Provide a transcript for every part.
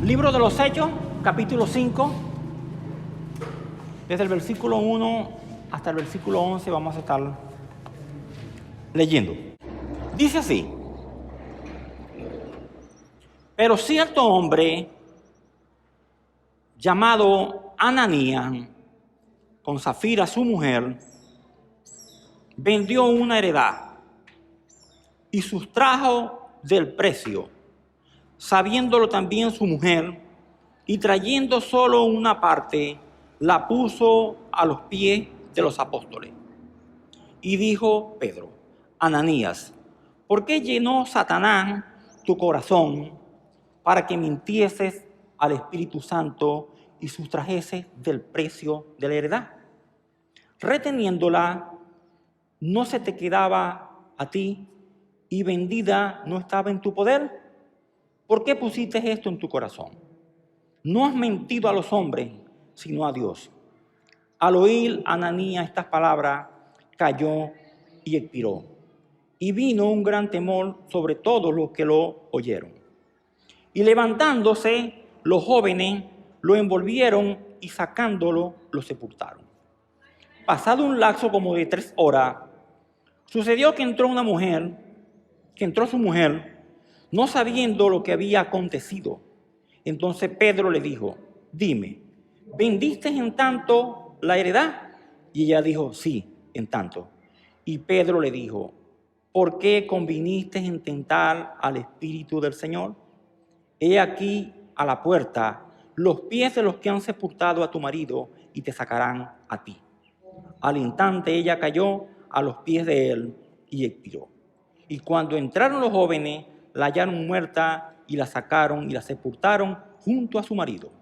Libro de los Hechos, capítulo 5, desde el versículo 1 hasta el versículo 11 vamos a estar leyendo. Dice así: pero cierto hombre llamado Ananías, con Safira su mujer, vendió una heredad y sustrajo del precio, sabiéndolo también su mujer, y trayendo solo una parte, la puso a los pies de los apóstoles. Y dijo Pedro: Ananías, ¿por qué llenó Satanás tu corazón para que mintieses al Espíritu Santo y sustrajeses del precio de la heredad? Reteniéndola, ¿no se te quedaba a ti y vendida no estaba en tu poder? ¿Por qué pusiste esto en tu corazón? No has mentido a los hombres, sino a Dios. Al oír Ananías estas palabras, cayó y expiró. Y vino un gran temor sobre todos los que lo oyeron. Y levantándose, los jóvenes lo envolvieron y sacándolo, lo sepultaron. Pasado un lapso como de 3 horas, sucedió que entró su mujer, no sabiendo lo que había acontecido. Entonces Pedro le dijo: dime, ¿vendiste en tanto la heredad? Y ella dijo: sí, en tanto. Y Pedro le dijo: ¿por qué conviniste en tentar al Espíritu del Señor? He aquí a la puerta los pies de los que han sepultado a tu marido y te sacarán a ti. Al instante ella cayó a los pies de él y expiró. Y cuando entraron los jóvenes, la hallaron muerta y la sacaron y la sepultaron junto a su marido.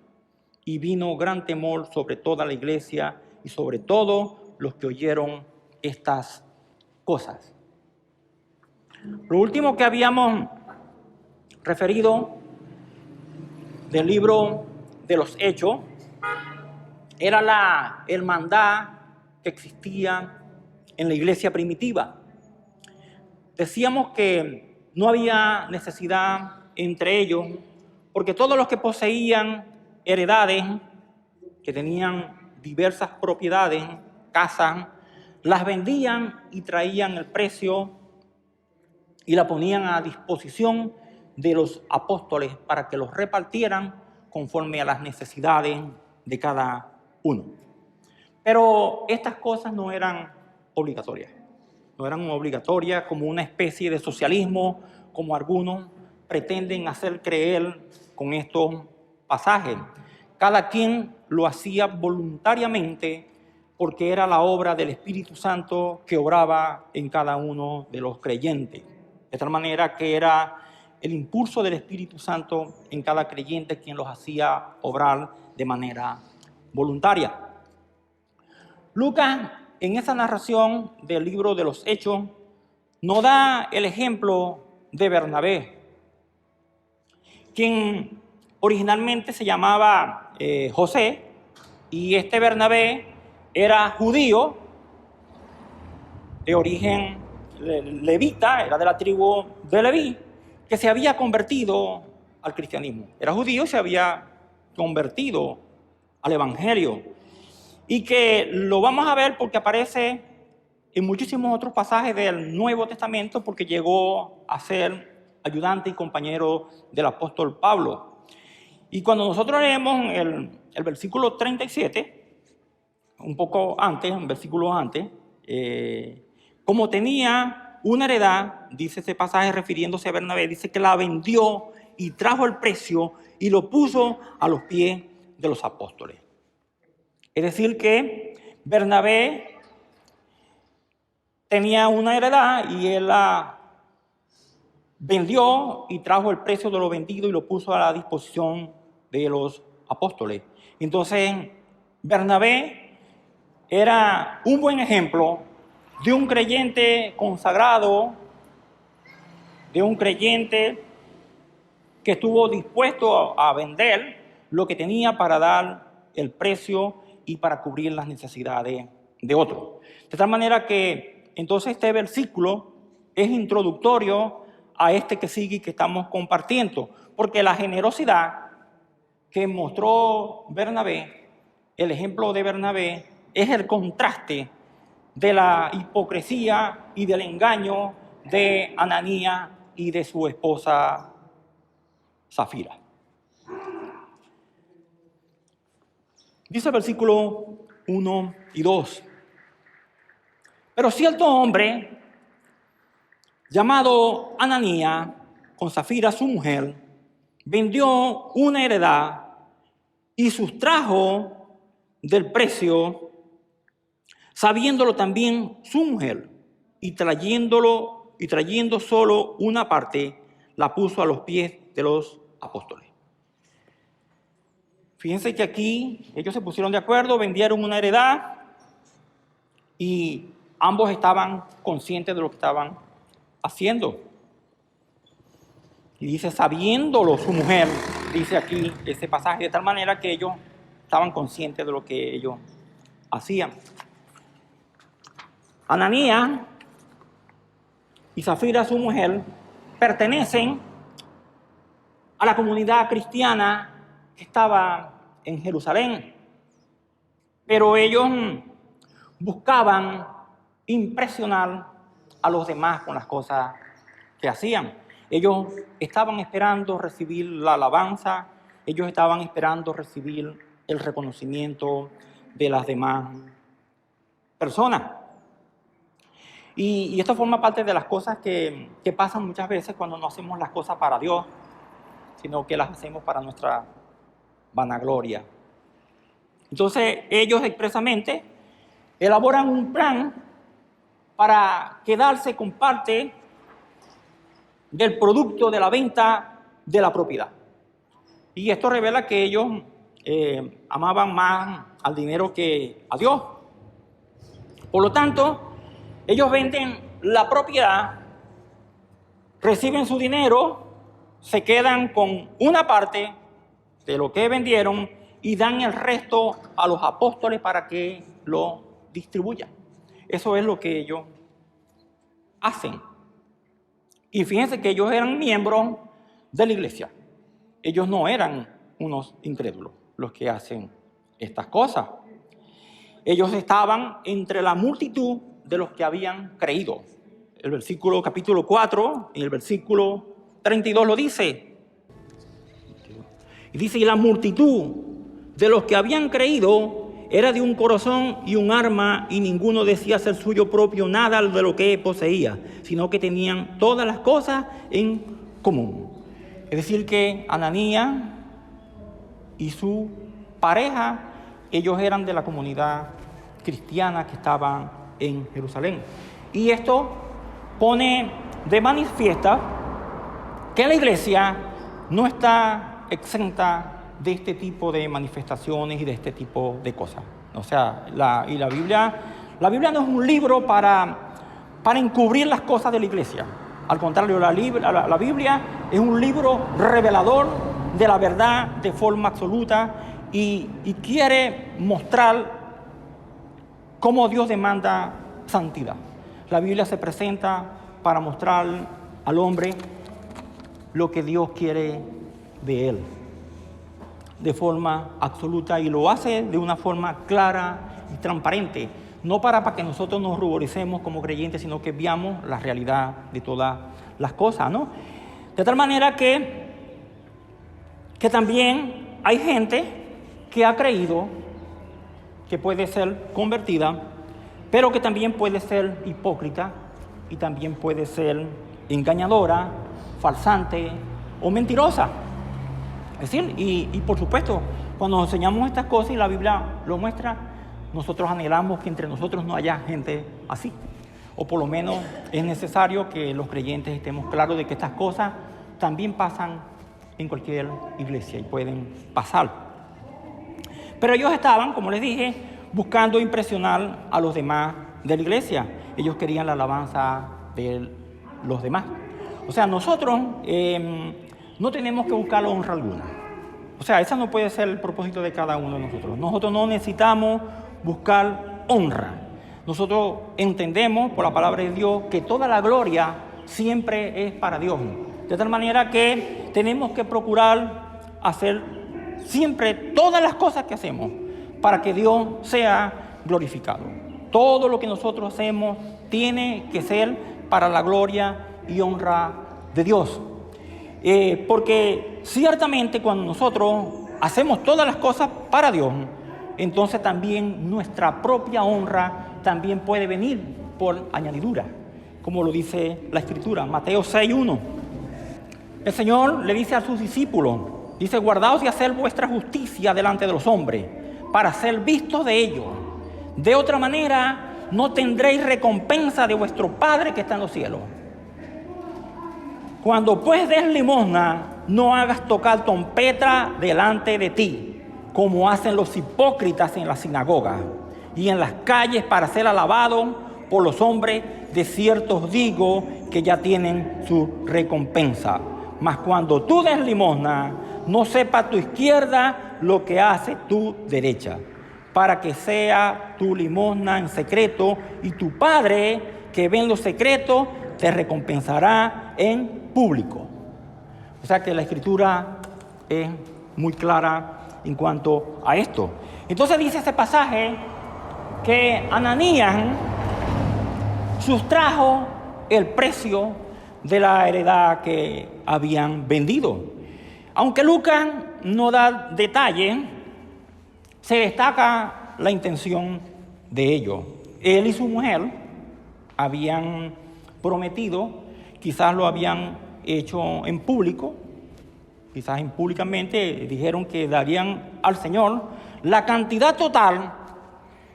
Y vino gran temor sobre toda la iglesia y sobre todos los que oyeron estas cosas. Lo último que habíamos referido del libro de los Hechos era la hermandad que existía en la iglesia primitiva. Decíamos que no había necesidad entre ellos, porque todos los que poseían heredades, que tenían diversas propiedades, casas, las vendían y traían el precio y la ponían a disposición de los apóstoles para que los repartieran conforme a las necesidades de cada uno. Pero estas cosas no eran obligatorias. No eran obligatorias como una especie de socialismo, como algunos pretenden hacer creer con estos pasajes. Cada quien lo hacía voluntariamente porque era la obra del Espíritu Santo que obraba en cada uno de los creyentes. De tal manera que era el impulso del Espíritu Santo en cada creyente quien los hacía obrar de manera voluntaria. Lucas, en esa narración del libro de los Hechos, nos da el ejemplo de Bernabé, quien originalmente se llamaba José, y este Bernabé era judío de origen levita, era de la tribu de Leví, que se había convertido al cristianismo. Era judío y se había convertido al evangelio. Y que lo vamos a ver porque aparece en muchísimos otros pasajes del Nuevo Testamento, porque llegó a ser ayudante y compañero del apóstol Pablo. Y cuando nosotros leemos el versículo 37, un poco antes, un versículo antes, como tenía una heredad, dice ese pasaje refiriéndose a Bernabé, dice que la vendió y trajo el precio y lo puso a los pies de los apóstoles. Es decir que Bernabé tenía una heredad y él la vendió y trajo el precio de lo vendido y lo puso a la disposición de los apóstoles. Entonces, Bernabé era un buen ejemplo de un creyente consagrado, de un creyente que estuvo dispuesto a vender lo que tenía para dar el precio y para cubrir las necesidades de otros. De tal manera que entonces este versículo es introductorio a este que sigue y que estamos compartiendo, porque la generosidad que mostró Bernabé, el ejemplo de Bernabé, es el contraste de la hipocresía y del engaño de Ananías y de su esposa Zafira. Dice el versículo 1 y 2. Pero cierto hombre llamado Ananías, con Zafira su mujer, vendió una heredad y sustrajo del precio, sabiéndolo también su mujer, y trayendo solo una parte, la puso a los pies de los apóstoles. Fíjense que aquí ellos se pusieron de acuerdo, vendieron una heredad y ambos estaban conscientes de lo que estaban haciendo. Y dice, sabiéndolo su mujer, dice aquí ese pasaje, de tal manera que ellos estaban conscientes de lo que ellos hacían. Ananías y Zafira, su mujer, pertenecen a la comunidad cristiana que estaba en Jerusalén, pero ellos buscaban impresionar a los demás con las cosas que hacían. Ellos estaban esperando recibir la alabanza, ellos estaban esperando recibir el reconocimiento de las demás personas. Y esto forma parte de las cosas que pasan muchas veces cuando no hacemos las cosas para Dios, sino que las hacemos para nuestra vanagloria. Entonces ellos expresamente elaboran un plan para quedarse con parte del producto de la venta de la propiedad. Y esto revela que ellos amaban más al dinero que a Dios. Por lo tanto, ellos venden la propiedad, reciben su dinero, se quedan con una parte de lo que vendieron y dan el resto a los apóstoles para que lo distribuyan. Eso es lo que ellos hacen. Y fíjense que ellos eran miembros de la iglesia. Ellos no eran unos incrédulos los que hacen estas cosas. Ellos estaban entre la multitud de los que habían creído. El versículo capítulo 4 y el versículo 32 lo dice. Y dice, y la multitud de los que habían creído era de un corazón y un alma, y ninguno decía ser suyo propio nada de lo que poseía, sino que tenían todas las cosas en común. Es decir, que Ananías y su pareja, ellos eran de la comunidad cristiana que estaban en Jerusalén. Y esto pone de manifiesto que la iglesia no está exenta de este tipo de manifestaciones y de este tipo de cosas. O sea, la Biblia no es un libro para encubrir las cosas de la iglesia. Al contrario, la Biblia es un libro revelador de la verdad de forma absoluta y quiere mostrar cómo Dios demanda santidad. La Biblia se presenta para mostrar al hombre lo que Dios quiere de él, de forma absoluta, y lo hace de una forma clara y transparente, no para que nosotros nos ruboricemos como creyentes, sino que veamos la realidad de todas las cosas, ¿no? De tal manera que también hay gente que ha creído que puede ser convertida, pero que también puede ser hipócrita y también puede ser engañadora, falsante o mentirosa. Es decir, y por supuesto, cuando nos enseñamos estas cosas y la Biblia lo muestra, nosotros anhelamos que entre nosotros no haya gente así. O por lo menos es necesario que los creyentes estemos claros de que estas cosas también pasan en cualquier iglesia y pueden pasar. Pero ellos estaban, como les dije, buscando impresionar a los demás de la iglesia. Ellos querían la alabanza de los demás. O sea, nosotros no tenemos que buscar honra alguna. O sea, ese no puede ser el propósito de cada uno de nosotros. Nosotros no necesitamos buscar honra. Nosotros entendemos por la palabra de Dios que toda la gloria siempre es para Dios. De tal manera que tenemos que procurar hacer siempre todas las cosas que hacemos para que Dios sea glorificado. Todo lo que nosotros hacemos tiene que ser para la gloria y honra de Dios. Porque ciertamente cuando nosotros hacemos todas las cosas para Dios, entonces también nuestra propia honra también puede venir por añadidura, como lo dice la Escritura, Mateo 6:1. El Señor le dice a sus discípulos, dice: guardaos de hacer vuestra justicia delante de los hombres, para ser vistos de ellos. De otra manera, no tendréis recompensa de vuestro Padre que está en los cielos. Cuando pues des limosna, no hagas tocar trompeta delante de ti, como hacen los hipócritas en las sinagogas y en las calles para ser alabados por los hombres. De cierto os digo que ya tienen su recompensa. Mas cuando tú des limosna, no sepa tu izquierda lo que hace tu derecha, para que sea tu limosna en secreto, y tu Padre que ve en lo secreto te recompensará en público. O sea que la Escritura es muy clara en cuanto a esto. Entonces dice ese pasaje que Ananías sustrajo el precio de la heredad que habían vendido. Aunque Lucas no da detalles, se destaca la intención de ellos. Él y su mujer habían prometido, quizás lo habían hecho en público, quizás públicamente dijeron que darían al Señor la cantidad total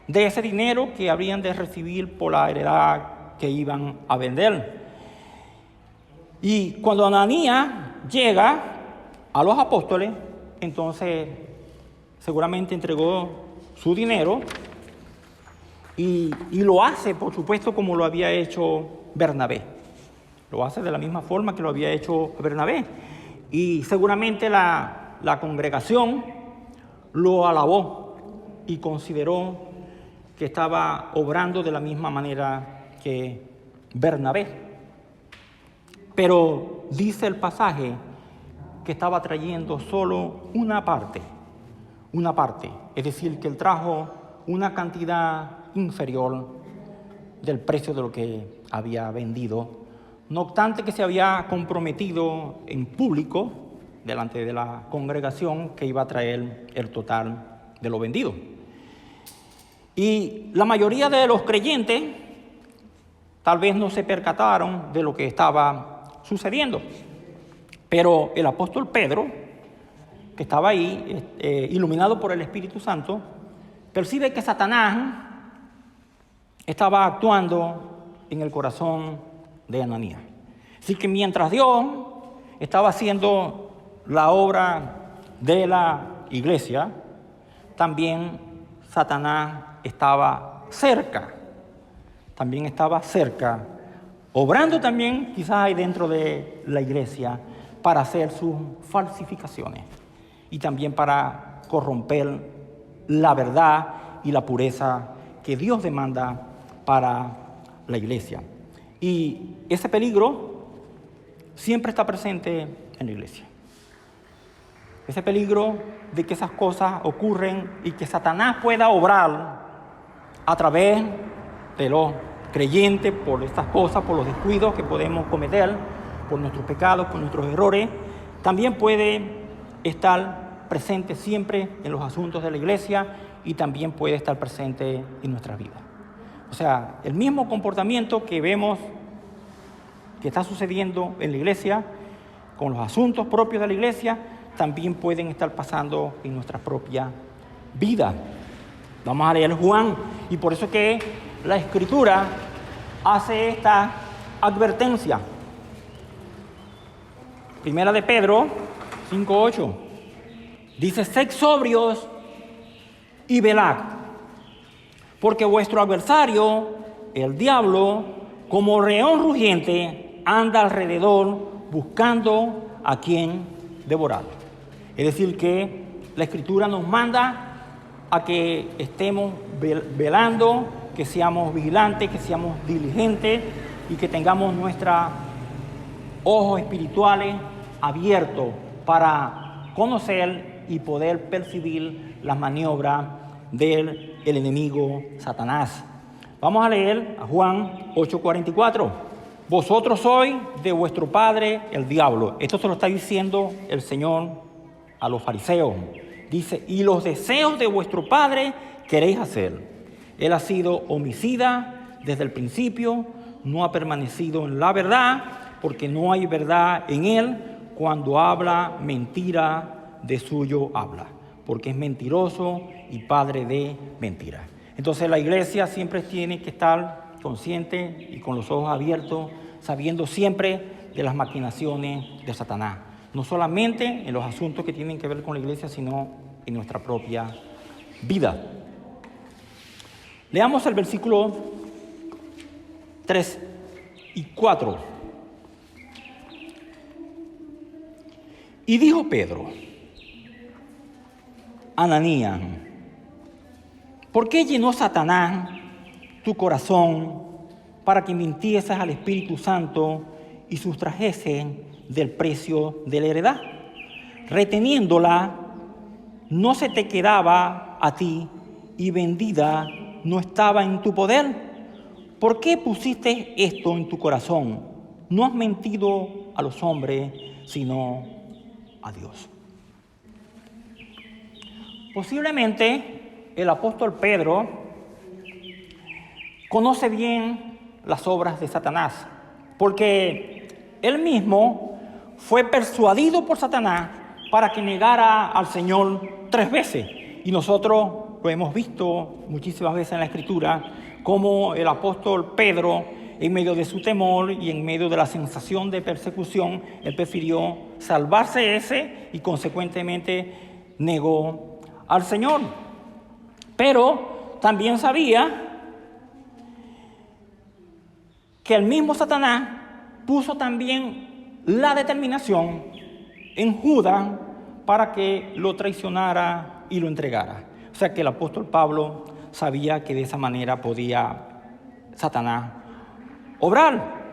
de ese dinero que habrían de recibir por la heredad que iban a vender. Y cuando Ananías llega a los apóstoles, entonces seguramente entregó su dinero y lo hace, por supuesto, como lo había hecho Bernabé. Lo hace de la misma forma que lo había hecho Bernabé. Y seguramente la congregación lo alabó y consideró que estaba obrando de la misma manera que Bernabé. Pero dice el pasaje que estaba trayendo solo una parte, es decir, que él trajo una cantidad inferior del precio de lo que había vendido, no obstante que se había comprometido en público, delante de la congregación, que iba a traer el total de lo vendido. Y la mayoría de los creyentes tal vez no se percataron de lo que estaba sucediendo. Pero el apóstol Pedro, que estaba ahí, iluminado por el Espíritu Santo, percibe que Satanás estaba actuando en el corazón de Ananías. Así que mientras Dios estaba haciendo la obra de la iglesia, también Satanás estaba cerca. Obrando también quizás ahí dentro de la iglesia para hacer sus falsificaciones y también para corromper la verdad y la pureza que Dios demanda para la iglesia. Y ese peligro siempre está presente en la iglesia. Ese peligro de que esas cosas ocurren y que Satanás pueda obrar a través de los creyentes por estas cosas, por los descuidos que podemos cometer, por nuestros pecados, por nuestros errores, también puede estar presente siempre en los asuntos de la iglesia y también puede estar presente en nuestras vidas. O sea, el mismo comportamiento que vemos que está sucediendo en la iglesia, con los asuntos propios de la iglesia, también pueden estar pasando en nuestra propia vida. Vamos a leer Juan, y por eso que la Escritura hace esta advertencia. Primera de Pedro 5:8. Dice: sed sobrios y velad, porque vuestro adversario, el diablo, como león rugiente, anda alrededor buscando a quien devorar. Es decir, que la Escritura nos manda a que estemos velando, que seamos vigilantes, que seamos diligentes y que tengamos nuestros ojos espirituales abiertos para conocer y poder percibir las maniobras del enemigo Satanás. Vamos a leer a Juan 8:44. Vosotros sois de vuestro padre el diablo. Esto se lo está diciendo el Señor a los fariseos. Dice, y los deseos de vuestro padre queréis hacer. Él ha sido homicida desde el principio, no ha permanecido en la verdad, porque no hay verdad en él. Cuando habla mentira, de suyo habla, porque es mentiroso y padre de mentira. Entonces la iglesia siempre tiene que estar consciente y con los ojos abiertos, sabiendo siempre de las maquinaciones de Satanás. No solamente en los asuntos que tienen que ver con la iglesia, sino en nuestra propia vida. Leamos el versículo 3 y 4. Y dijo Pedro, Ananías, ¿por qué llenó Satanás tu corazón para que mintieses al Espíritu Santo y sustrajeses del precio de la heredad? Reteniéndola, no se te quedaba a ti y vendida no estaba en tu poder. ¿Por qué pusiste esto en tu corazón? No has mentido a los hombres, sino a Dios. Posiblemente el apóstol Pedro conoce bien las obras de Satanás, porque él mismo fue persuadido por Satanás para que negara al Señor 3 veces. Y nosotros lo hemos visto muchísimas veces en la Escritura, como el apóstol Pedro, en medio de su temor y en medio de la sensación de persecución, él prefirió salvarse y consecuentemente negó al Señor. Pero también sabía que el mismo Satanás puso también la determinación en Judas para que lo traicionara y lo entregara. O sea que el apóstol Pablo sabía que de esa manera podía Satanás obrar.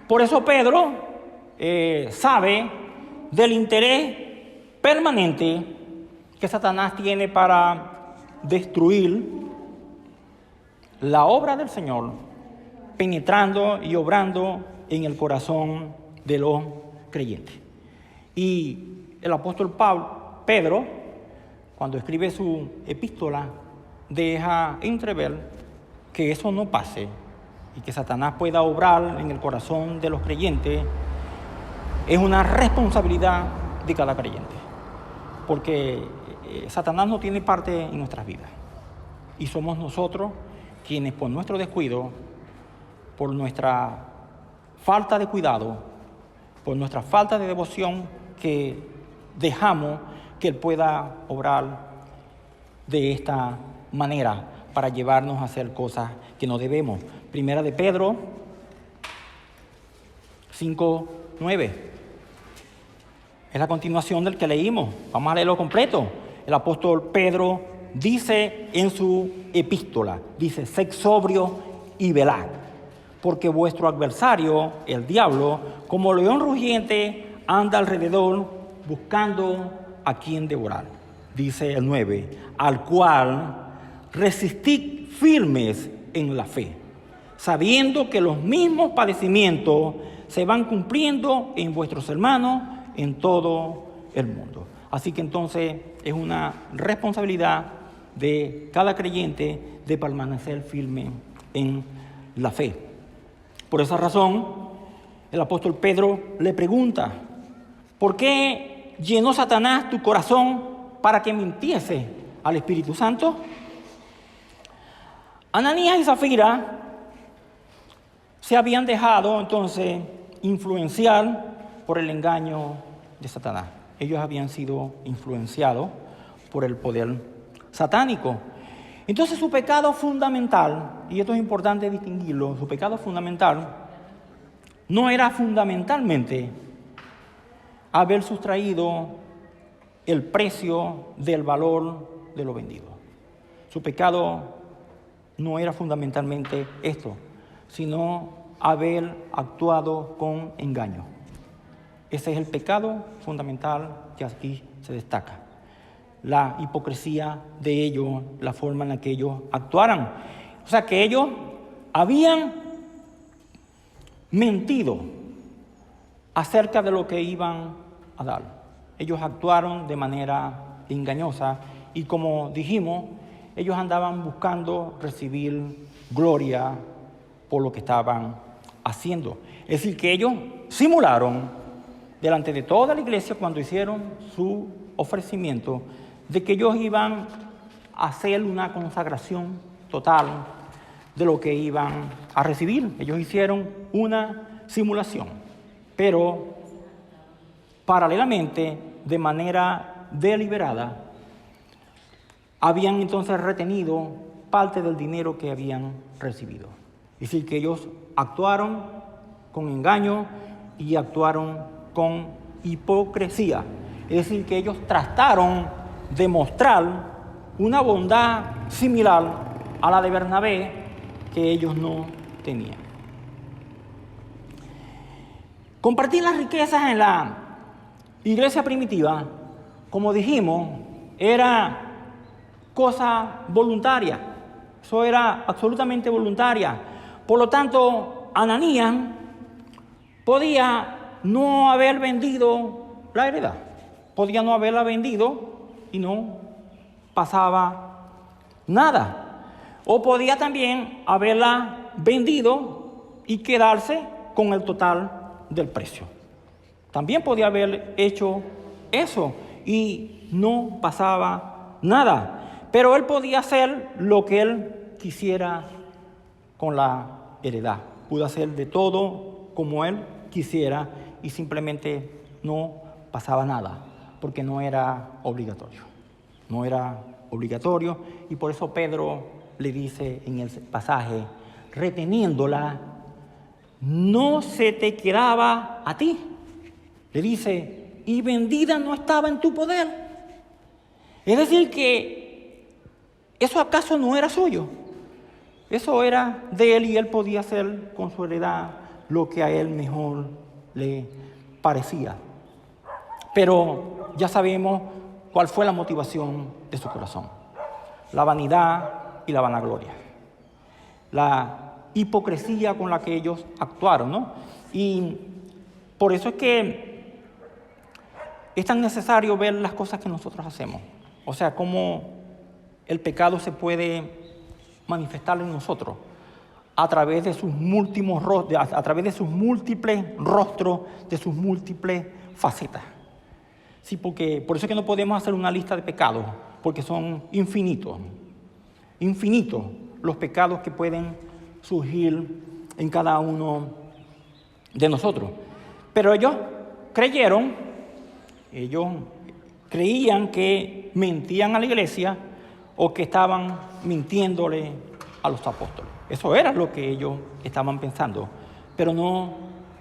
Por eso Pedro sabe del interés permanente que Satanás tiene para destruir la obra del Señor, penetrando y obrando en el corazón de los creyentes. Y el apóstol Pedro, cuando escribe su epístola, deja entrever que eso no pase y que Satanás pueda obrar en el corazón de los creyentes es una responsabilidad de cada creyente, porque Satanás no tiene parte en nuestras vidas y somos nosotros quienes por nuestro descuido, por nuestra falta de cuidado, por nuestra falta de devoción, que dejamos que Él pueda obrar de esta manera para llevarnos a hacer cosas que no debemos. Primera de Pedro 5:9. Es la continuación del que leímos. Vamos a leerlo completo. El apóstol Pedro dice en su epístola, dice, sed sobrio y velad, porque vuestro adversario, el diablo, como león rugiente, anda alrededor buscando a quien devorar. Dice el 9, al cual resistid firmes en la fe, sabiendo que los mismos padecimientos se van cumpliendo en vuestros hermanos en todo el mundo. Así que entonces es una responsabilidad de cada creyente de permanecer firme en la fe. Por esa razón, el apóstol Pedro le pregunta, ¿por qué llenó Satanás tu corazón para que mintiese al Espíritu Santo? Ananías y Zafira se habían dejado entonces influenciar por el engaño de Satanás. Ellos habían sido influenciados por el poder satánico. Entonces su pecado fundamental, y esto es importante distinguirlo, su pecado fundamental no era fundamentalmente haber sustraído el precio del valor de lo vendido. Su pecado no era fundamentalmente esto, sino haber actuado con engaño. Ese es el pecado fundamental que aquí se destaca. la hipocresía de ellos, la forma en la que ellos actuaran. O sea, que ellos habían mentido acerca de lo que iban a dar. Ellos actuaron de manera engañosa y, como dijimos, ellos andaban buscando recibir gloria por lo que estaban haciendo. Es decir, que ellos simularon delante de toda la iglesia cuando hicieron su ofrecimiento de que ellos iban a hacer una consagración total de lo que iban a recibir. Ellos hicieron una simulación, pero paralelamente, de manera deliberada, habían entonces retenido parte del dinero que habían recibido. Es decir, que ellos actuaron con engaño y actuaron con hipocresía. Es decir, que ellos trataron de mostrar una bondad similar a la de Bernabé que ellos no tenían. Compartir las riquezas en la iglesia primitiva, como dijimos, era cosa voluntaria. Eso era absolutamente voluntaria. Por lo tanto, Ananías podía no haber vendido la heredad. Podía no haberla vendido y no pasaba nada. O podía también haberla vendido y quedarse con el total del precio. También podía haber hecho eso y no pasaba nada. Pero él podía hacer lo que él quisiera con la heredad. Pudo hacer de todo como él quisiera y simplemente no pasaba nada, porque no era obligatorio. No era obligatorio y por eso Pedro le dice en el pasaje, reteniéndola, no se te quedaba a ti. Le dice, y vendida no estaba en tu poder. Es decir, que eso acaso no era suyo. Eso era de él y él podía hacer con su heredad lo que a él mejor le parecía. Pero ya sabemos cuál fue la motivación de su corazón. La vanidad y la vanagloria. La hipocresía con la que ellos actuaron, ¿no? Y por eso es que es tan necesario ver las cosas que nosotros hacemos. O sea, cómo el pecado se puede manifestar en nosotros a través de sus múltiples rostros, de sus múltiples facetas. Sí, porque por eso es que no podemos hacer una lista de pecados, porque son infinitos los pecados que pueden surgir en cada uno de nosotros. Pero ellos creían que mentían a la iglesia o que estaban mintiéndole a los apóstoles. Eso era lo que ellos estaban pensando. Pero no,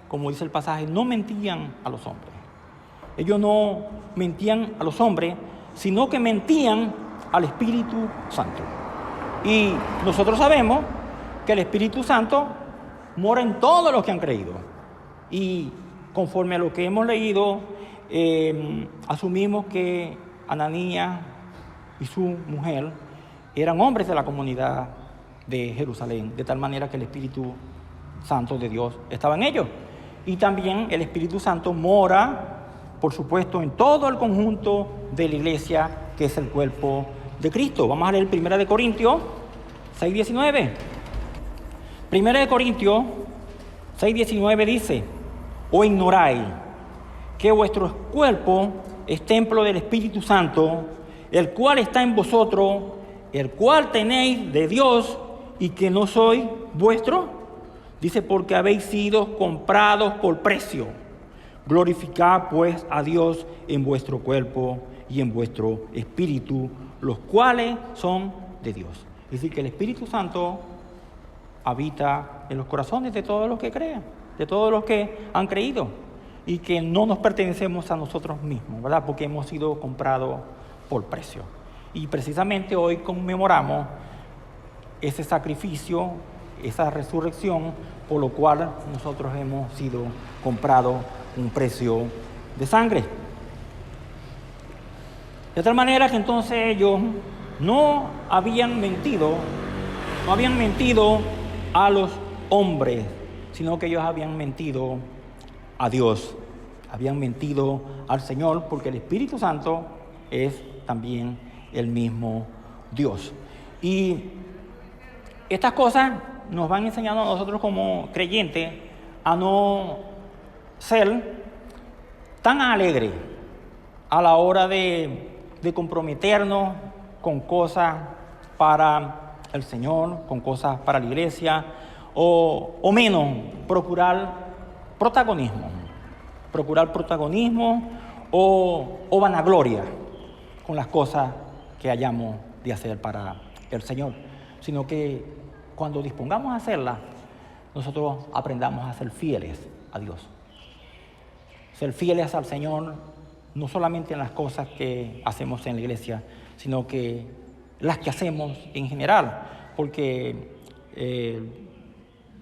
como dice el pasaje, no mentían a los hombres. Ellos no mentían a los hombres, sino que mentían al Espíritu Santo. Y nosotros sabemos que el Espíritu Santo mora en todos los que han creído. Y conforme a lo que hemos leído, asumimos que Ananías y su mujer eran hombres de la comunidad de Jerusalén, de tal manera que el Espíritu Santo de Dios estaba en ellos. Y también el Espíritu Santo mora, por supuesto, en todo el conjunto de la iglesia, que es el cuerpo de Cristo. Vamos a leer 1 Corintios 6:19. 1 Corintios 6:19 dice, ¿o ignoráis que vuestro cuerpo es templo del Espíritu Santo, el cual está en vosotros, el cual tenéis de Dios y que no sois vuestro? Dice, porque habéis sido comprados por precio. Glorificad pues a Dios en vuestro cuerpo y en vuestro espíritu, los cuales son de Dios. Es decir, que el Espíritu Santo habita en los corazones de todos los que creen, de todos los que han creído, y que no nos pertenecemos a nosotros mismos, ¿verdad? Porque hemos sido comprados por precio. Y precisamente hoy conmemoramos ese sacrificio, esa resurrección, por lo cual nosotros hemos sido comprados un precio de sangre. De tal manera que entonces ellos no habían mentido a los hombres, sino que ellos habían mentido a Dios, habían mentido al Señor, porque el Espíritu Santo es también el mismo Dios. Y estas cosas nos van enseñando a nosotros como creyentes a no ser tan alegres a la hora de comprometernos con cosas para el Señor, con cosas para la iglesia, o menos procurar protagonismo o vanagloria con las cosas que hayamos de hacer para el Señor, sino que cuando dispongamos a hacerlas, nosotros aprendamos a ser fieles a Dios. Ser fieles al Señor, no solamente en las cosas que hacemos en la iglesia, sino que las que hacemos en general, porque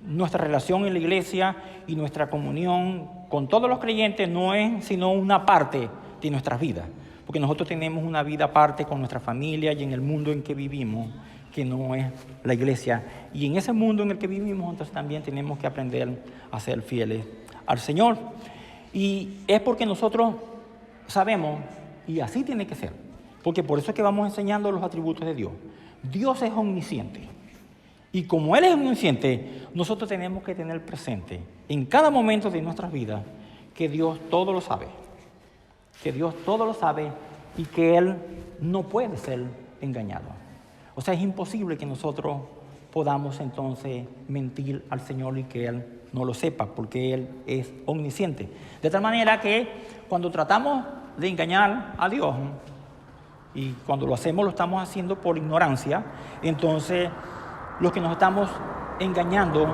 nuestra relación en la iglesia y nuestra comunión con todos los creyentes no es sino una parte de nuestras vidas, porque nosotros tenemos una vida aparte con nuestra familia y en el mundo en que vivimos, que no es la iglesia. Y en ese mundo en el que vivimos, entonces también tenemos que aprender a ser fieles al Señor. Y es porque nosotros sabemos, y así tiene que ser, porque por eso es que vamos enseñando los atributos de Dios. Dios es omnisciente. Y como Él es omnisciente, nosotros tenemos que tener presente en cada momento de nuestras vidas que Dios todo lo sabe. Que Dios todo lo sabe y que Él no puede ser engañado. O sea, es imposible que nosotros podamos entonces mentir al Señor y que Él no lo sepa, porque Él es omnisciente. De tal manera que cuando tratamos de engañar a Dios, y cuando lo hacemos lo estamos haciendo por ignorancia, entonces los que nos estamos engañando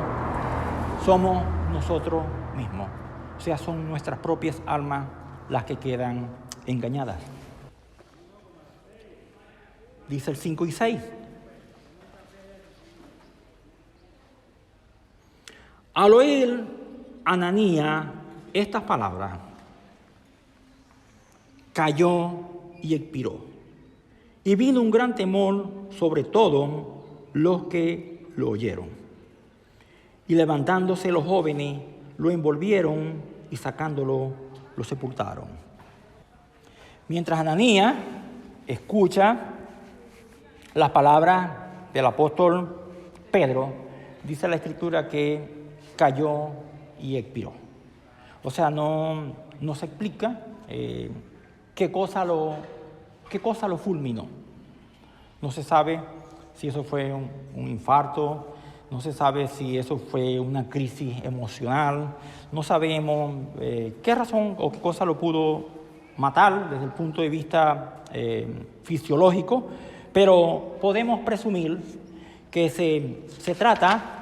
somos nosotros mismos. O sea, son nuestras propias almas las que quedan engañadas. Dice el 5 y 6. Al oír Ananías estas palabras, cayó y expiró. Y vino un gran temor sobre todos los que lo oyeron. Y levantándose los jóvenes, lo envolvieron y sacándolo, lo sepultaron. Mientras Ananías escucha las palabras del apóstol Pedro, dice la Escritura que cayó y expiró. O sea, no se explica qué cosa lo fulminó. No se sabe si eso fue un infarto, no se sabe si eso fue una crisis emocional, no sabemos qué razón o qué cosa lo pudo matar desde el punto de vista fisiológico, pero podemos presumir que se trata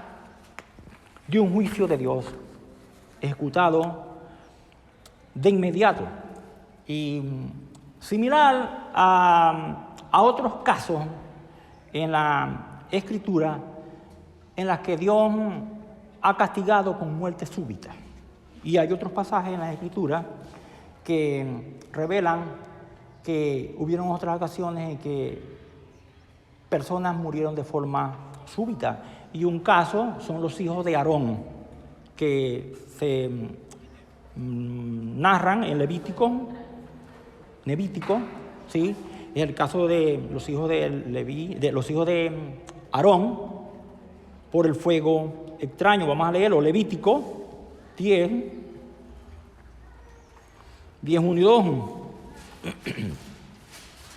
de un juicio de Dios ejecutado de inmediato. Y similar a otros casos en la Escritura en las que Dios ha castigado con muerte súbita. Y hay otros pasajes en la Escritura que revelan que hubieron otras ocasiones en que personas murieron de forma súbita. Y un caso son los hijos de Aarón, que se narran en Levítico, ¿sí? En el caso de los hijos de Aarón, por el fuego extraño. Vamos a leerlo, Levítico 10, 1 y 2.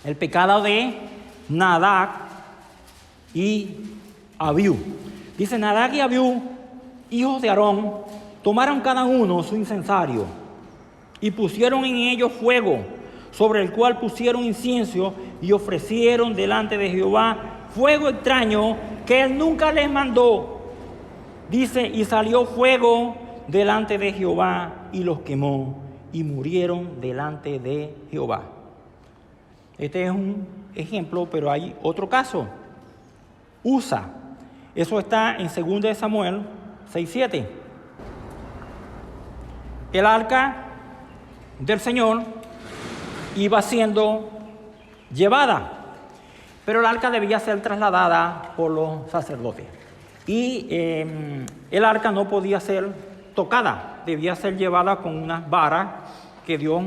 El pecado de Nadab y Abiú. Dice: Nadab y Abiú, hijos de Aarón, tomaron cada uno su incensario y pusieron en ellos fuego, sobre el cual pusieron incienso y ofrecieron delante de Jehová fuego extraño que él nunca les mandó. Dice: y salió fuego delante de Jehová y los quemó y murieron delante de Jehová. Este es un ejemplo, pero hay otro caso. Usa. Eso está en 2 Samuel 6:7. El arca del Señor iba siendo llevada. Pero el arca debía ser trasladada por los sacerdotes. Y el arca no podía ser tocada, debía ser llevada con unas varas que Dios,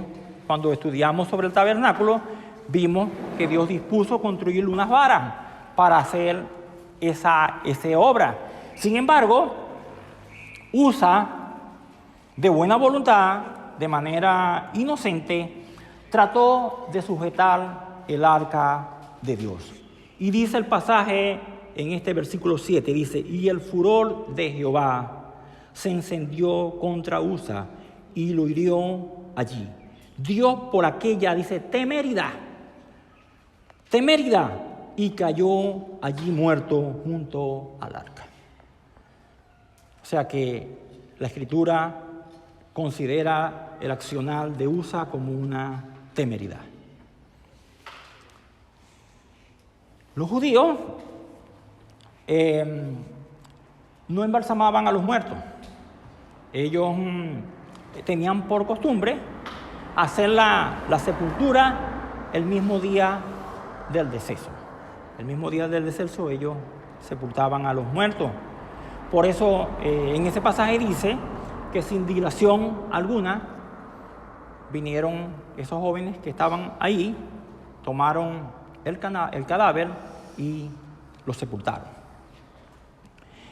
cuando estudiamos sobre el tabernáculo, vimos que Dios dispuso construir unas varas para hacer esa obra. Sin embargo, Usa, de buena voluntad, de manera inocente, trató de sujetar el arca de Dios. Y dice el pasaje en este versículo 7, dice, y el furor de Jehová se encendió contra Usa y lo hirió allí. Dios por aquella, dice, temeridad, y cayó allí muerto junto al arca. O sea que la Escritura considera el accionar de Usa como una temeridad. Los judíos no embalsamaban a los muertos. Ellos tenían por costumbre hacer la sepultura el mismo día del deceso. El mismo día del deceso ellos sepultaban a los muertos. Por eso en ese pasaje dice que sin dilación alguna vinieron esos jóvenes que estaban ahí, tomaron el cadáver y lo sepultaron.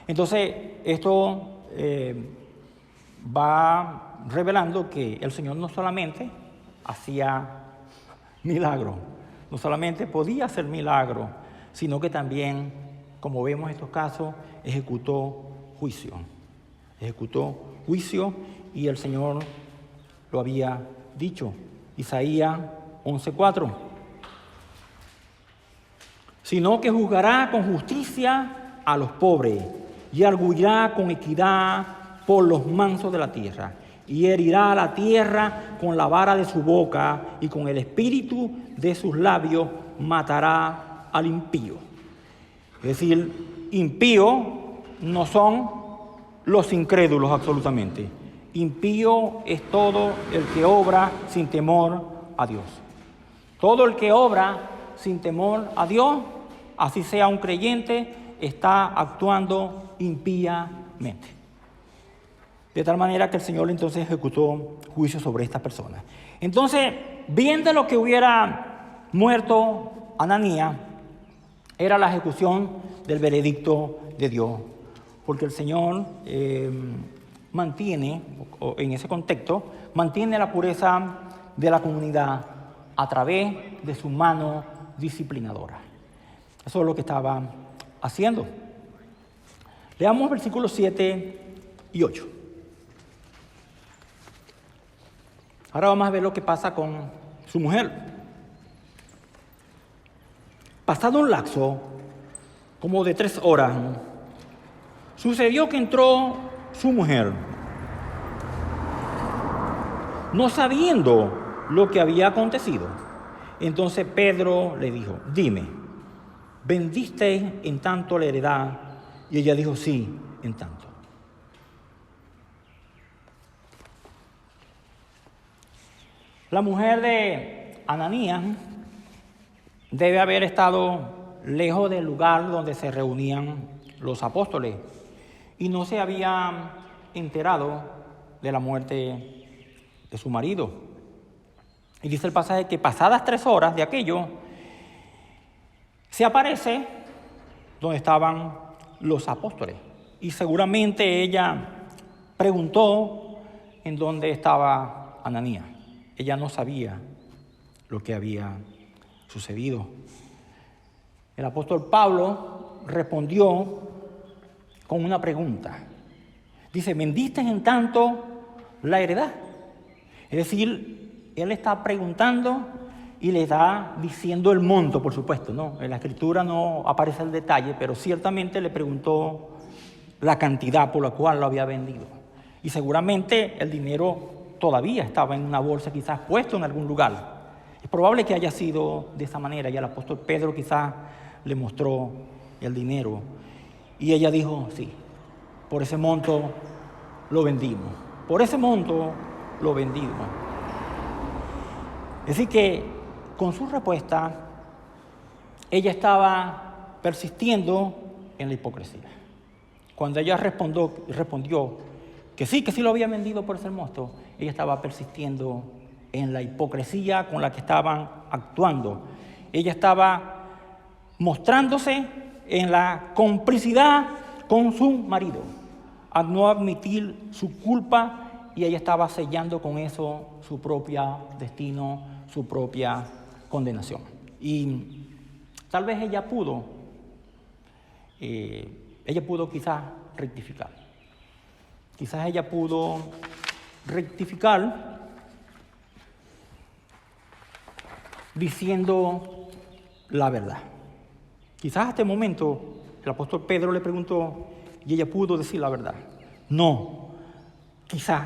Entonces esto va revelando que el Señor no solamente hacía milagros, no solamente podía hacer milagros, sino que también, como vemos en estos casos, ejecutó juicio. Ejecutó juicio y el Señor lo había dicho. Isaías 11:4. Sino que juzgará con justicia a los pobres y arguirá con equidad por los mansos de la tierra, y herirá a la tierra con la vara de su boca, y con el espíritu de sus labios matará al impío. Es decir, impío no son los incrédulos absolutamente. Impío es todo el que obra sin temor a Dios. Todo el que obra sin temor a Dios, así sea un creyente, está actuando impíamente. De tal manera que el Señor entonces ejecutó juicio sobre estas personas. Entonces, bien de lo que hubiera muerto Ananías, era la ejecución del veredicto de Dios. Porque el Señor mantiene, en ese contexto, mantiene la pureza de la comunidad a través de su mano disciplinadora. Eso es lo que estaba haciendo. Leamos versículos 7 y 8. Ahora vamos a ver lo que pasa con su mujer. Pasado un lapso, como de 3 horas, sucedió que entró su mujer, no sabiendo lo que había acontecido. Entonces Pedro le dijo, dime, ¿vendiste en tanto la heredad? Y ella dijo, sí, en tanto. La mujer de Ananías debe haber estado lejos del lugar donde se reunían los apóstoles y no se había enterado de la muerte de su marido. Y dice el pasaje que pasadas 3 horas de aquello, se aparece donde estaban los apóstoles. Y seguramente ella preguntó en dónde estaba Ananías. Ella no sabía lo que había sucedido. El apóstol Pablo respondió con una pregunta. Dice, ¿vendiste en tanto la heredad? Es decir, él está preguntando y le está diciendo el monto, por supuesto, ¿no? En la Escritura no aparece el detalle, pero ciertamente le preguntó la cantidad por la cual lo había vendido. Y seguramente el dinero todavía estaba en una bolsa, quizás puesto en algún lugar. Es probable que haya sido de esa manera y el apóstol Pedro quizás le mostró el dinero. Y ella dijo, sí, por ese monto lo vendimos. Por ese monto lo vendimos. Es decir que con su respuesta, ella estaba persistiendo en la hipocresía. Cuando ella respondió que sí lo había vendido por ese monstruo, ella estaba persistiendo en la hipocresía con la que estaban actuando. Ella estaba mostrándose en la complicidad con su marido, al no admitir su culpa, y ella estaba sellando con eso su propio destino, su propia condenación. Y tal vez ella pudo quizás rectificar. Quizás ella pudo rectificar diciendo la verdad. Quizás hasta el momento el apóstol Pedro le preguntó y ella pudo decir la verdad. No, quizás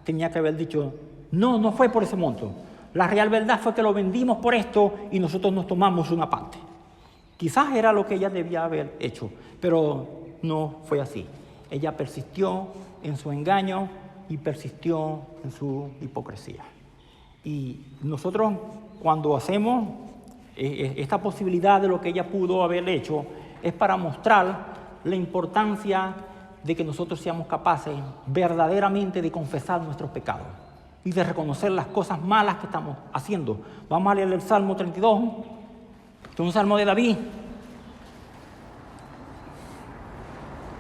tenía que haber dicho, no fue por ese monto. La real verdad fue que lo vendimos por esto y nosotros nos tomamos una parte. Quizás era lo que ella debía haber hecho, pero no fue así. Ella persistió en su engaño y persistió en su hipocresía. Y nosotros, cuando hacemos esta posibilidad de lo que ella pudo haber hecho, es para mostrar la importancia de que nosotros seamos capaces verdaderamente de confesar nuestros pecados y de reconocer las cosas malas que estamos haciendo. Vamos a leer el Salmo 32, que es un salmo de David.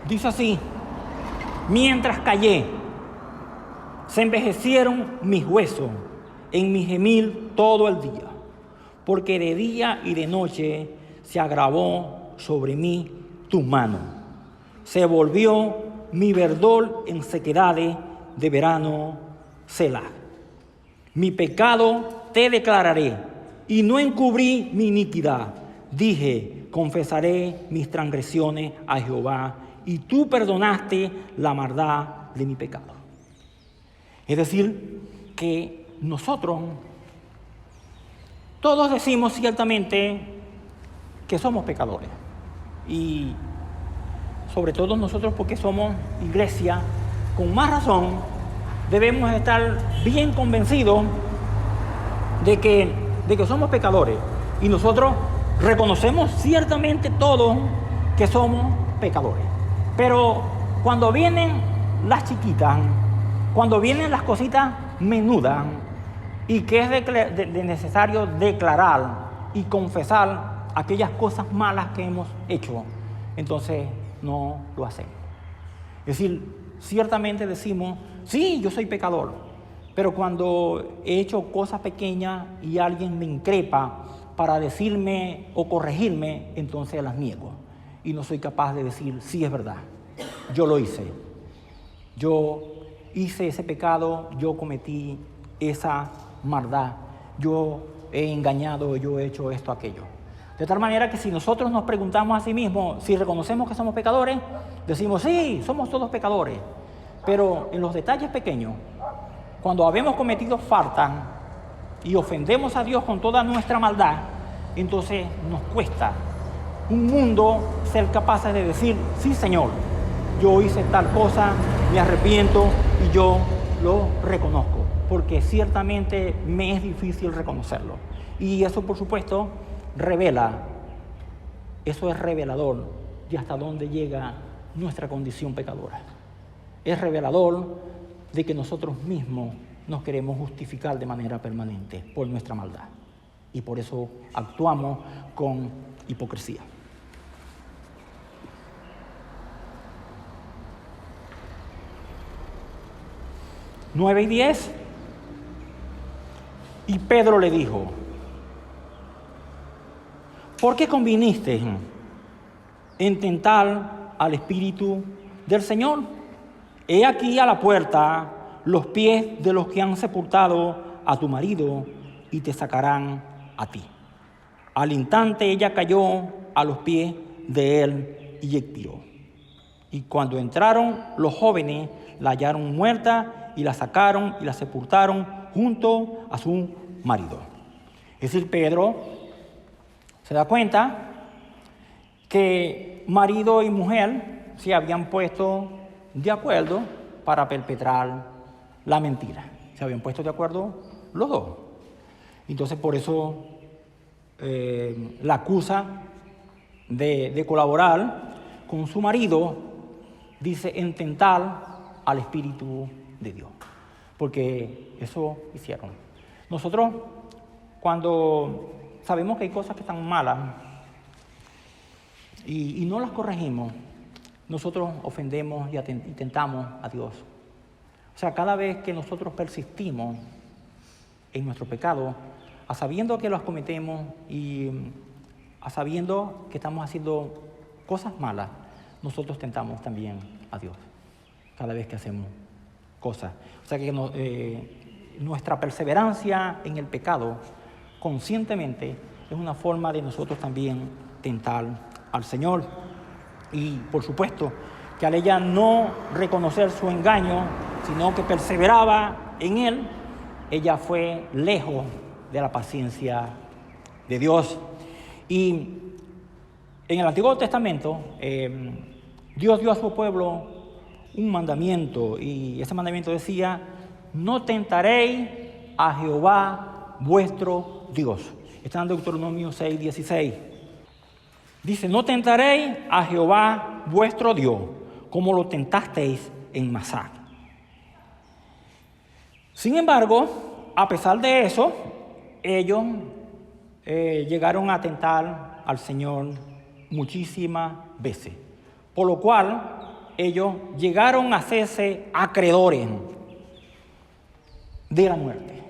Dice así: mientras callé, se envejecieron mis huesos en mi gemir todo el día, porque de día y de noche se agravó sobre mí tu mano. Se volvió mi verdor en sequedades de verano, Selah. Mi pecado te declararé, y no encubrí mi iniquidad. Dije, confesaré mis transgresiones a Jehová, y tú perdonaste la maldad de mi pecado. Es decir, que nosotros todos decimos ciertamente que somos pecadores. Y sobre todo nosotros, porque somos iglesia, con más razón debemos estar bien convencidos de que somos pecadores. Y nosotros reconocemos ciertamente todos que somos pecadores. Pero cuando vienen las chiquitas, cuando vienen las cositas menudas, y que es necesario declarar y confesar aquellas cosas malas que hemos hecho, entonces no lo hacemos. Es decir, ciertamente decimos, sí, yo soy pecador, pero cuando he hecho cosas pequeñas y alguien me increpa para decirme o corregirme, entonces las niego. Y no soy capaz de decir, sí, es verdad, yo lo hice. Yo hice ese pecado, yo cometí esa maldad, yo he engañado, yo he hecho esto, aquello. De tal manera que si nosotros nos preguntamos a sí mismos, si reconocemos que somos pecadores, decimos, sí, somos todos pecadores. Pero en los detalles pequeños, cuando habemos cometido falta y ofendemos a Dios con toda nuestra maldad, entonces nos cuesta un mundo ser capaces de decir, sí, Señor, yo hice tal cosa, me arrepiento y yo lo reconozco, porque ciertamente me es difícil reconocerlo. Y eso, por supuesto, eso es revelador de hasta dónde llega nuestra condición pecadora. Es revelador de que nosotros mismos nos queremos justificar de manera permanente por nuestra maldad. Y por eso actuamos con hipocresía. Nueve y 10. Y Pedro le dijo, ¿por qué conviniste en tentar al Espíritu del Señor? He aquí a la puerta los pies de los que han sepultado a tu marido y te sacarán a ti. Al instante ella cayó a los pies de él y expiró. Y cuando entraron los jóvenes, la hallaron muerta y la sacaron y la sepultaron junto a su marido. Es decir, Pedro se da cuenta que marido y mujer se habían puesto de acuerdo para perpetrar la mentira. Se habían puesto de acuerdo los dos. Entonces, por eso la acusa de colaborar con su marido, dice, en tentar al Espíritu de Dios. Porque eso hicieron. Nosotros, cuando sabemos que hay cosas que están malas y no las corregimos, nosotros ofendemos y tentamos a Dios. O sea, cada vez que nosotros persistimos en nuestro pecado, a sabiendo que los cometemos y a sabiendo que estamos haciendo cosas malas, nosotros tentamos también a Dios cada vez que hacemos cosas. O sea que nuestra perseverancia en el pecado conscientemente es una forma de nosotros también tentar al Señor. Y por supuesto que al ella no reconocer su engaño, sino que perseveraba en él, ella fue lejos de la paciencia de Dios. Y en el Antiguo Testamento, Dios dio a su pueblo un mandamiento, y ese mandamiento decía: no tentaréis a Jehová vuestro Dios. Está en Deuteronomio 6:16. Dice: no tentaréis a Jehová vuestro Dios, como lo tentasteis en Masá. Sin embargo, a pesar de eso, ellos llegaron a tentar al Señor muchísimas veces, por lo cual ellos llegaron a hacerse acreedores de la muerte,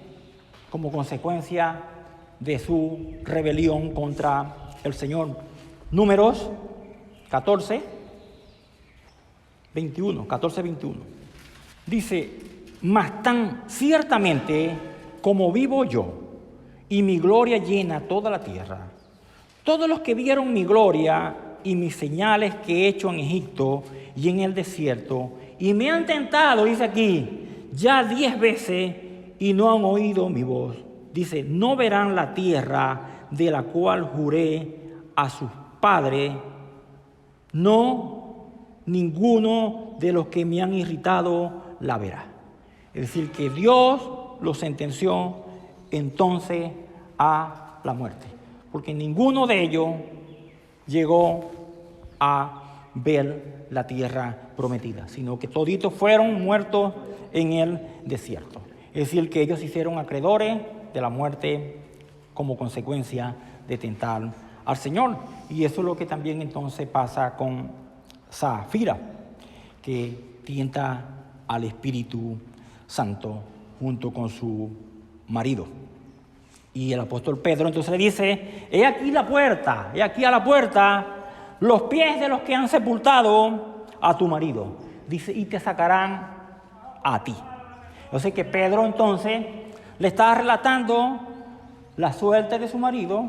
como consecuencia de su rebelión contra el Señor. Números 14:21. Dice: mas tan ciertamente como vivo yo, y mi gloria llena toda la tierra, todos los que vieron mi gloria y mis señales que he hecho en Egipto y en el desierto, y me han tentado, dice aquí, ya 10 veces, y no han oído mi voz. Dice: no verán la tierra de la cual juré a sus padres, no ninguno de los que me han irritado la verá. Es decir, que Dios los sentenció entonces a la muerte, porque ninguno de ellos llegó a ver la tierra prometida, sino que toditos fueron muertos en el desierto. Es decir, que ellos se hicieron acreedores de la muerte como consecuencia de tentar al Señor. Y eso es lo que también entonces pasa con Safira, que tienta al Espíritu Santo junto con su marido. Y el apóstol Pedro entonces le dice: he aquí la puerta, he aquí a la puerta los pies de los que han sepultado a tu marido. Dice: y te sacarán a ti. Yo sé que Pedro entonces le está relatando la suerte de su marido,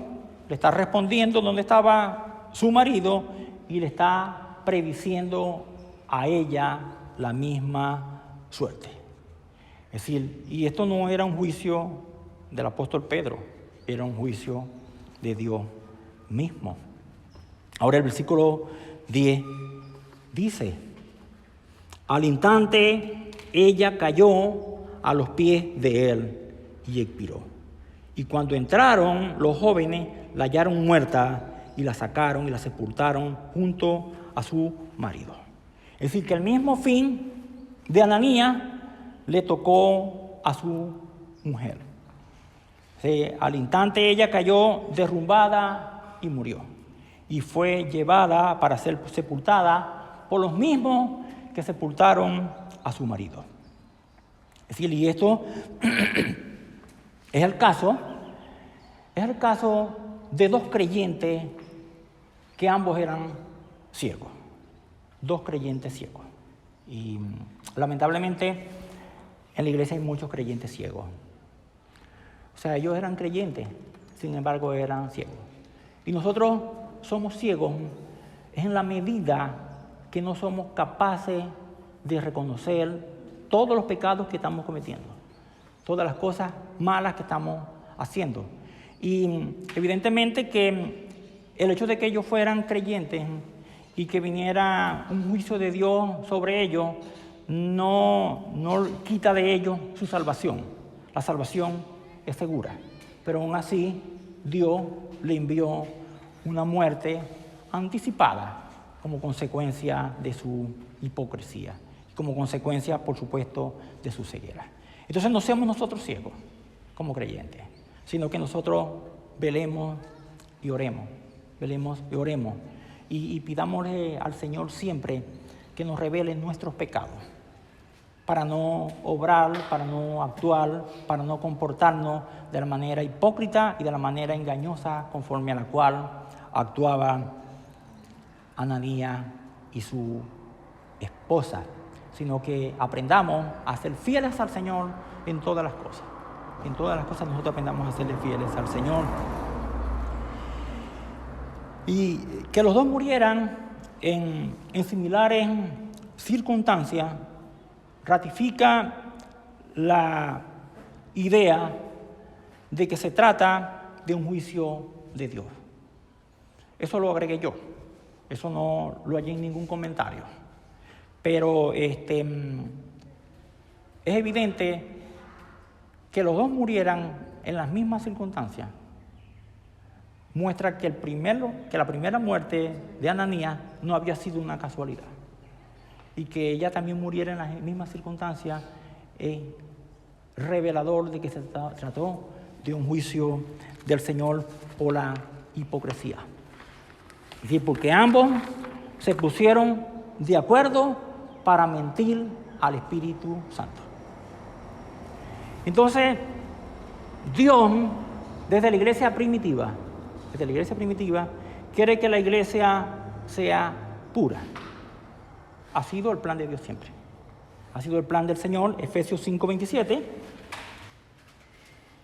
le está respondiendo dónde estaba su marido y le está prediciendo a ella la misma suerte. Es decir, y esto no era un juicio del apóstol Pedro, era un juicio de Dios mismo. Ahora el versículo 10 dice: al instante ella cayó a los pies de él y expiró. Y cuando entraron los jóvenes, la hallaron muerta y la sacaron y la sepultaron junto a su marido. Es decir, que el mismo fin de Ananías le tocó a su mujer. Al instante ella cayó derrumbada y murió. Y fue llevada para ser sepultada por los mismos que sepultaron a su marido. Es decir, y esto es el caso de dos creyentes que ambos eran ciegos. Dos creyentes ciegos. Y lamentablemente en la iglesia hay muchos creyentes ciegos. O sea, ellos eran creyentes, sin embargo eran ciegos. Y nosotros somos ciegos en la medida que no somos capaces de reconocer todos los pecados que estamos cometiendo, todas las cosas malas que estamos haciendo. Y evidentemente que el hecho de que ellos fueran creyentes y que viniera un juicio de Dios sobre ellos no quita de ellos su salvación. La salvación es segura, pero aún así Dios le envió una muerte anticipada como consecuencia de su hipocresía, como consecuencia, por supuesto, de su ceguera. Entonces no seamos nosotros ciegos como creyentes, sino que nosotros velemos y oremos, y pidámosle al Señor siempre que nos revele nuestros pecados, para no obrar, para no actuar, para no comportarnos de la manera hipócrita y de la manera engañosa conforme a la cual actuaba Ananías y su esposa, sino que aprendamos a ser fieles al Señor en todas las cosas. En todas las cosas nosotros aprendamos a serle fieles al Señor. Y que los dos murieran en similares circunstancias ratifica la idea de que se trata de un juicio de Dios. Eso lo agregué yo. Eso no lo hallé en ningún comentario. Pero es evidente que los dos murieran en las mismas circunstancias. Muestra que la primera muerte de Ananías no había sido una casualidad. Y que ella también muriera en las mismas circunstancias es revelador de que se trató de un juicio del Señor por la hipocresía. Es decir, porque ambos se pusieron de acuerdo para mentir al Espíritu Santo. Entonces, Dios, desde la iglesia primitiva, quiere que la iglesia sea pura. Ha sido el plan de Dios siempre. Ha sido el plan del Señor, Efesios 5:27.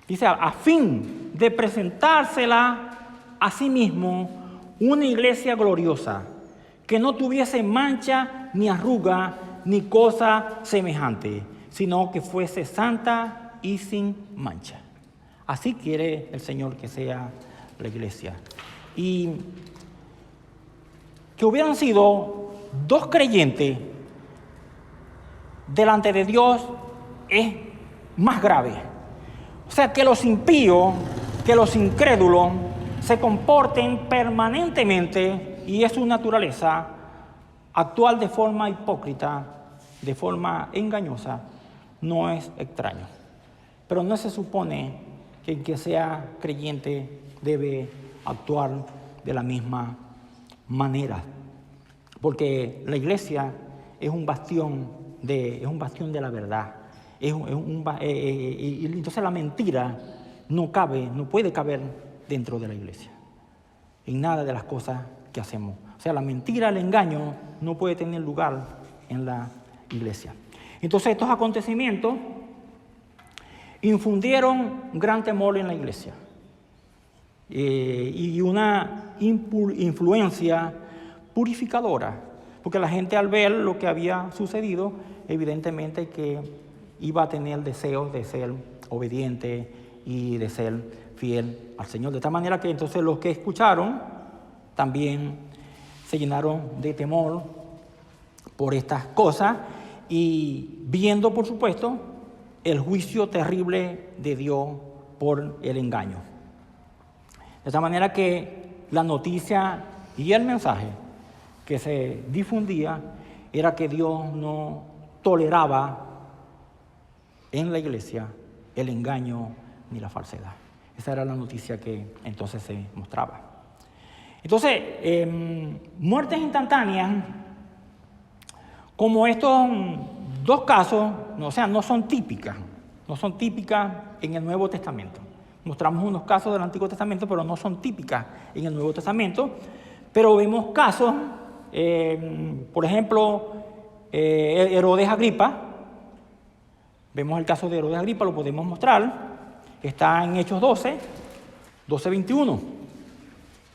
Dice, a fin de presentársela a sí mismo una iglesia gloriosa, que no tuviese mancha, ni arruga, ni cosa semejante, sino que fuese santa y sin mancha. Así quiere el Señor que sea la iglesia. Y que hubieran sido dos creyentes delante de Dios es más grave. O sea, que los impíos, que los incrédulos se comporten permanentemente, y es su naturaleza, actuar de forma hipócrita, de forma engañosa, no es extraño. Pero no se supone que el que sea creyente debe actuar de la misma manera, porque la iglesia es un bastión de la verdad. Y entonces la mentira no puede caber dentro de la iglesia, en nada de las cosas que hacemos. O sea, la mentira, el engaño no puede tener lugar en la iglesia. Entonces estos acontecimientos infundieron gran temor en la iglesia y una influencia purificadora, porque la gente al ver lo que había sucedido, evidentemente que iba a tener deseos de ser obediente y de ser fiel al Señor. De tal manera que entonces los que escucharon también se llenaron de temor por estas cosas y viendo, por supuesto, el juicio terrible de Dios por el engaño. De tal manera que la noticia y el mensaje que se difundía era que Dios no toleraba en la iglesia el engaño ni la falsedad. Esa era la noticia que entonces se mostraba. Entonces, muertes instantáneas, como estos dos casos, no son típicas en el Nuevo Testamento. Mostramos unos casos del Antiguo Testamento, pero no son típicas en el Nuevo Testamento. Pero vemos casos, por ejemplo, Herodes Agripa. Vemos el caso de Herodes Agripa, lo podemos mostrar. Está en Hechos 12:21.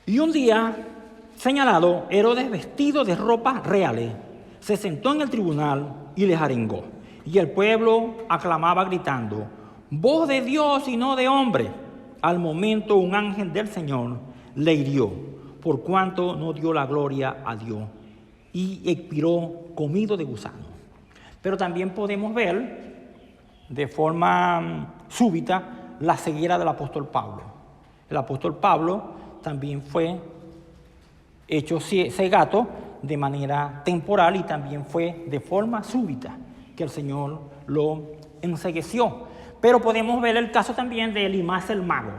Y un día señalado, Herodes, vestido de ropas reales, se sentó en el tribunal y les arengó. Y el pueblo aclamaba gritando, voz de Dios y no de hombre. Al momento un ángel del Señor le hirió, por cuanto no dio la gloria a Dios, y expiró comido de gusanos. Pero también podemos ver de forma súbita la ceguera del apóstol Pablo. el apóstol Pablo también fue hecho cegato de manera temporal y también fue de forma súbita que el Señor lo encegueció. Pero podemos ver el caso también de Elimas el mago.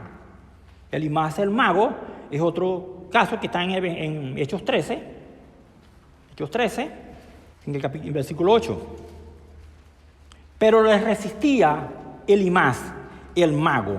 Elimas el mago es otro caso que está en Hechos 13, en el versículo 8. Pero les resistía Elimas el mago,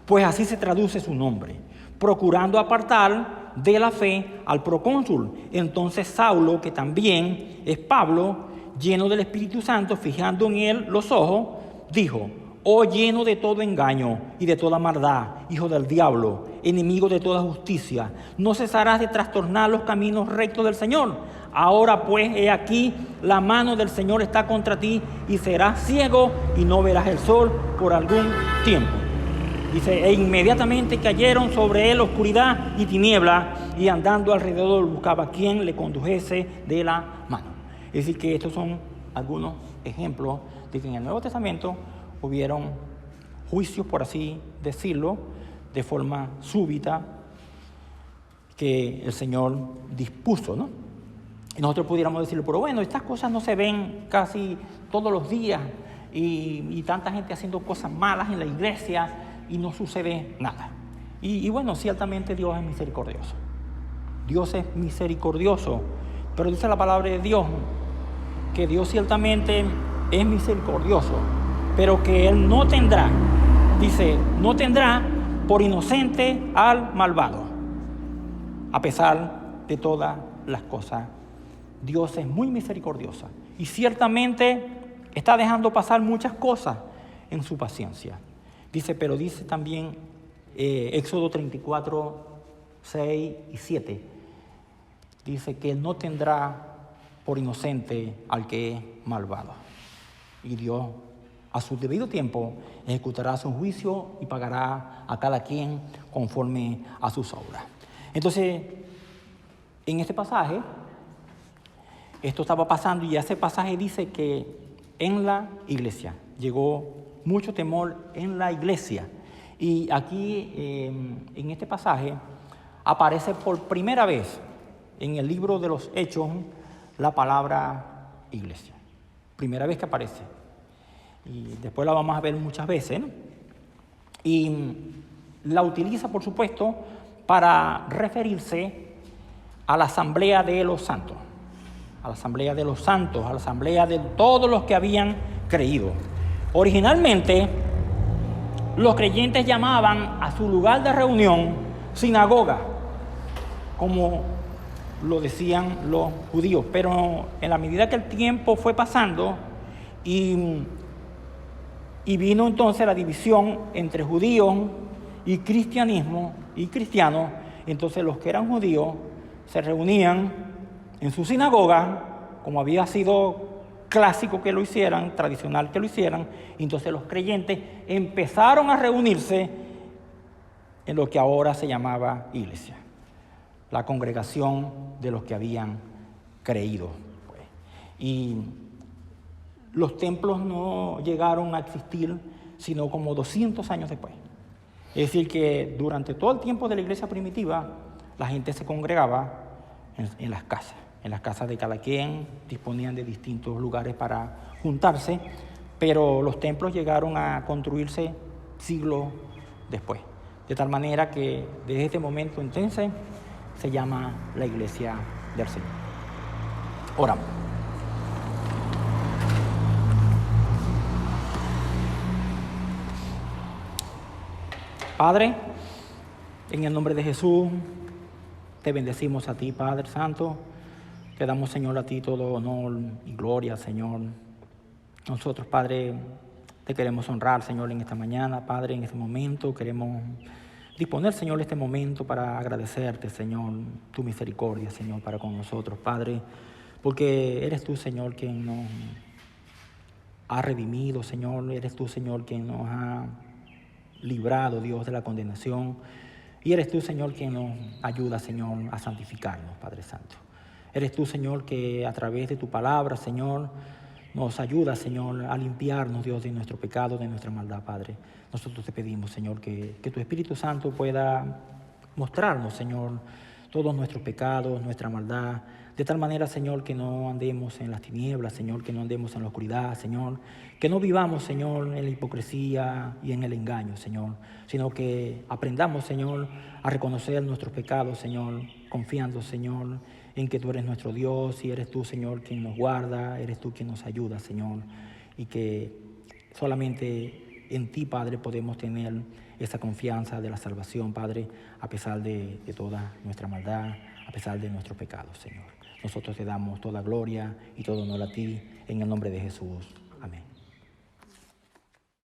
pues así se traduce su nombre, procurando apartar de la fe al procónsul. Entonces Saulo, que también es Pablo, lleno del Espíritu Santo, fijando en él los ojos, dijo: oh lleno de todo engaño y de toda maldad, hijo del diablo, enemigo de toda justicia, ¿no cesarás de trastornar los caminos rectos del Señor? Ahora pues, he aquí, la mano del Señor está contra ti, y serás ciego y no verás el sol por algún tiempo. Dice, e inmediatamente cayeron sobre él oscuridad y tiniebla, y andando alrededor buscaba quien le condujese de la mano. Es decir, que estos son algunos ejemplos de que en el Nuevo Testamento hubieron juicios, por así decirlo, de forma súbita, que el Señor dispuso, ¿no? Y nosotros pudiéramos decirlo, pero bueno, estas cosas no se ven casi todos los días, y tanta gente haciendo cosas malas en la iglesia y no sucede nada. Y bueno, ciertamente Dios es misericordioso. Dios es misericordioso, pero dice la palabra de Dios que Dios ciertamente es misericordioso, pero que Él no tendrá, dice, no tendrá por inocente al malvado, a pesar de todas las cosas. Dios es muy misericordioso y ciertamente está dejando pasar muchas cosas en su paciencia. Dice, pero dice también Éxodo 34, 6 y 7, dice que Él no tendrá por inocente al que es malvado. Y Dios, a su debido tiempo, ejecutará su juicio y pagará a cada quien conforme a sus obras. Entonces, en este pasaje, esto estaba pasando, y ese pasaje dice que en la iglesia llegó mucho temor en la iglesia. Y aquí, en este pasaje, aparece por primera vez en el libro de los Hechos la palabra iglesia. Primera vez que aparece. Y después la vamos a ver muchas veces, ¿no? Y la utiliza, por supuesto, para referirse a la asamblea de los santos. A la asamblea de los santos, a la asamblea de todos los que habían creído. Originalmente, los creyentes llamaban a su lugar de reunión sinagoga, como lo decían los judíos. Pero en la medida que el tiempo fue pasando y vino entonces la división entre judíos y cristianismo y cristianos, entonces los que eran judíos se reunían en su sinagoga, como había sido clásico que lo hicieran, tradicional que lo hicieran. Entonces los creyentes empezaron a reunirse en lo que ahora se llamaba iglesia, la congregación de los que habían creído. Y los templos no llegaron a existir sino como 200 años después. Es decir, que durante todo el tiempo de la iglesia primitiva, la gente se congregaba en las casas de cada quien, disponían de distintos lugares para juntarse, pero los templos llegaron a construirse siglos después. De tal manera que desde este momento entonces se llama la iglesia del Señor. Oramos. Padre, en el nombre de Jesús, te bendecimos a ti, Padre Santo. Te damos, Señor, a ti todo honor y gloria, Señor. Nosotros, Padre, te queremos honrar, Señor, en esta mañana, Padre, en este momento. Queremos disponer, Señor, este momento para agradecerte, Señor, tu misericordia, Señor, para con nosotros, Padre, porque eres tú, Señor, quien nos ha redimido, Señor. Eres tú, Señor, quien nos ha librado, Dios, de la condenación. Y eres tú, Señor, quien nos ayuda, Señor, a santificarnos, Padre Santo. Eres tú, Señor, que a través de tu palabra, Señor, nos ayuda, Señor, a limpiarnos, Dios, de nuestro pecado, de nuestra maldad, Padre. Nosotros te pedimos, Señor, que tu Espíritu Santo pueda mostrarnos, Señor, todos nuestros pecados, nuestra maldad, de tal manera, Señor, que no andemos en las tinieblas, Señor, que no andemos en la oscuridad, Señor, que no vivamos, Señor, en la hipocresía y en el engaño, Señor, sino que aprendamos, Señor, a reconocer nuestros pecados, Señor, confiando, Señor, en que tú eres nuestro Dios y eres tú, Señor, quien nos guarda, eres tú quien nos ayuda, Señor, y que solamente en ti, Padre, podemos tener esa confianza de la salvación, Padre, a pesar de toda nuestra maldad, a pesar de nuestros pecados, Señor. Nosotros te damos toda gloria y todo honor a ti, en el nombre de Jesús. Amén.